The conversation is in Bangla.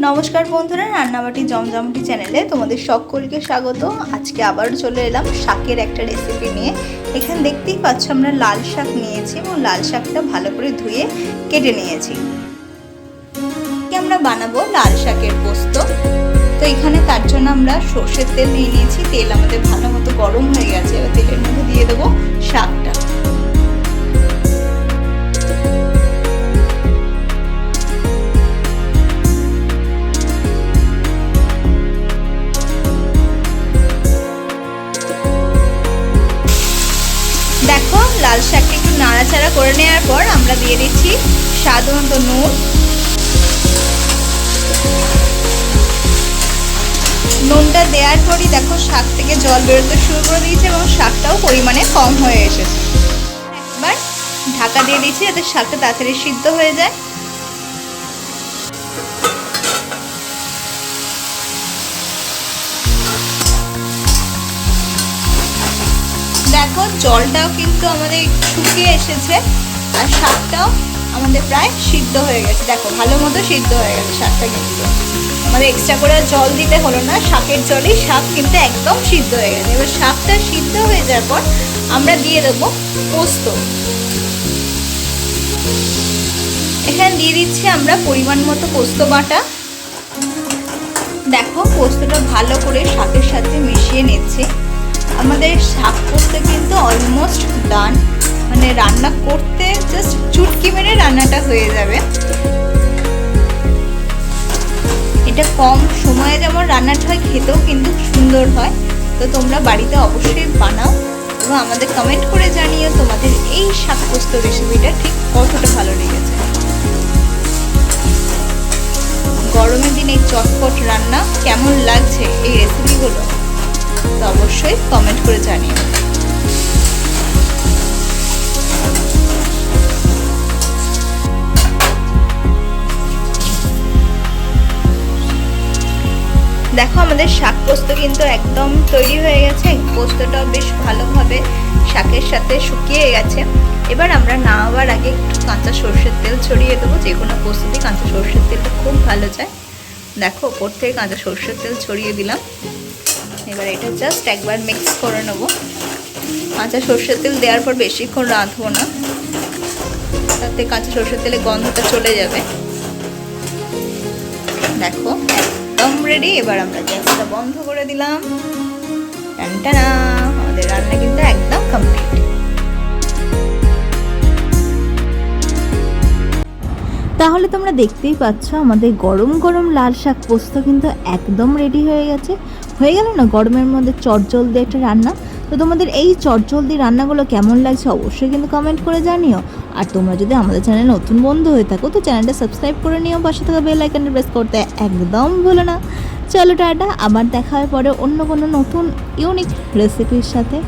নমস্কার বন্ধুরা, রান্নাবাটি জমজমাটি চ্যানেলে তোমাদের সকলকে স্বাগত। আজকে আবার চলে এলাম শাকের একটা রেসিপি নিয়ে। এখানে দেখতেই পাচ্ছ আমরা লাল শাক নিয়েছি এবং লাল শাকটা ভালো করে ধুয়ে কেটে নিয়েছি। আমরা বানাবো লাল শাকের পোস্ত। তো এখানে তার জন্য আমরা সর্ষের তেল নিয়ে নিয়েছি। তেল আমাদের ভালো মতো গরম হয়ে গেছে। এবার তেলের মধ্যে দিয়ে দেবো শাকটা। দেখো, লাল শাকটা একটু নাড়াচাড়া করে নেওয়ার পর আমরা দিয়ে দিচ্ছি স্বাদ মতো নুন। নুনটা দেওয়ার পরই দেখো শাক থেকে জল বেরোতে শুরু করে দিয়েছে এবং শাকটাও পরিমাণে কম হয়ে এসেছে। একবার ঢাকা দিয়ে দিচ্ছি যাতে শাকটা তাড়াতাড়ি সিদ্ধ হয়ে যায়। দেখো, জলটাও কিন্তু আমাদের শুকিয়ে এসেছে আর শাকটাও আমাদের প্রায় সিদ্ধ হয়ে গেছে। দেখো, ভালো মতো সিদ্ধ হয়ে গেছে শাকটা, কিন্তু আমাদের এক্সট্রা করে জল দিতে হলো না। শাকের জলেই শাক কিন্তু একদম সিদ্ধ হয়ে গেছে। এবার শাকটা সিদ্ধ হয়ে যাওয়ার পর আমরা দিয়ে দেবো পোস্ত। এখানে দিয়ে দিচ্ছি আমরা পরিমাণ মতো পোস্ত বাটা। দেখো, পোস্তটা ভালো করে শাকের সাথে মিশিয়ে নিচ্ছি। আমাদের শাক পোস্ত কিন্তু অলমোস্ট ডান, মানে রান্না করতে জাস্ট চুটকি মেরে রান্নাটা হয়ে যাবে। এটা কম সময়ে যেমন রান্নাটা হয়, খেতেও কিন্তু সুন্দর হয়। তো তোমরা বাড়িতে অবশ্যই বানাও এবং আমাদের কমেন্ট করে জানিও তোমাদের এই শাক পোস্ত রেসিপিটা ঠিক কতটা ভালো লেগেছে। গরমের দিনে চটপট রান্না কেমন লাগছে এই রেসিপিগুলো তো অবশ্যই কমেন্ট করে জানিও। দেখো, আমাদের শাক পোস্ত কিন্তু একদম তৈরি হয়ে গেছে। পোস্তটাও বেশ ভালোভাবে শাকের সাথে শুকিয়ে গেছে। এবার আমরা নামাবার আগে একটু কাঁচা সর্ষের তেল ছড়িয়ে দেবো। যে কোনো পোস্ততে কাঁচা সর্ষের তেলটা খুব ভালো যায়। দেখো, ওপর থেকে কাঁচা সর্ষের তেল ছড়িয়ে দিলাম। এবার এটা জাস্ট একবার মিক্স করে নেবো। কাঁচা সর্ষের তেল দেওয়ার পর বেশিক্ষণ রাঁধবো না, তাতে কাঁচা সর্ষের তেলে গন্ধটা চলে যাবে। দেখো, একদম রেডি। এবার আমরা গ্যাসটা বন্ধ করে দিলাম। টানটানা, আমাদের রান্না কিন্তু একদম কমপ্লিট। তাহলে তোমরা দেখতেই পাচ্ছ আমাদের গরম গরম লাল শাক পোস্ত কিন্তু একদম রেডি হয়ে গেছে। হয়ে গেল না গরমের মধ্যে চটজলদি একটা রান্না। তো তোমাদের এই চটজলদি রান্নাগুলো কেমন লাগছে অবশ্যই কিন্তু কমেন্ট করে জানিও। আর তোমরা যদি আমাদের চ্যানেলে নতুন বন্ধু হয়ে থাকো তো চ্যানেলটা সাবস্ক্রাইব করে নিও, পাশে থাকা বেল আইকনটা প্রেস করতে একদম ভুলো না। চলো টাটা, আবার দেখা হয় পরে অন্য কোনো নতুন ইউনিক রেসিপির সাথে।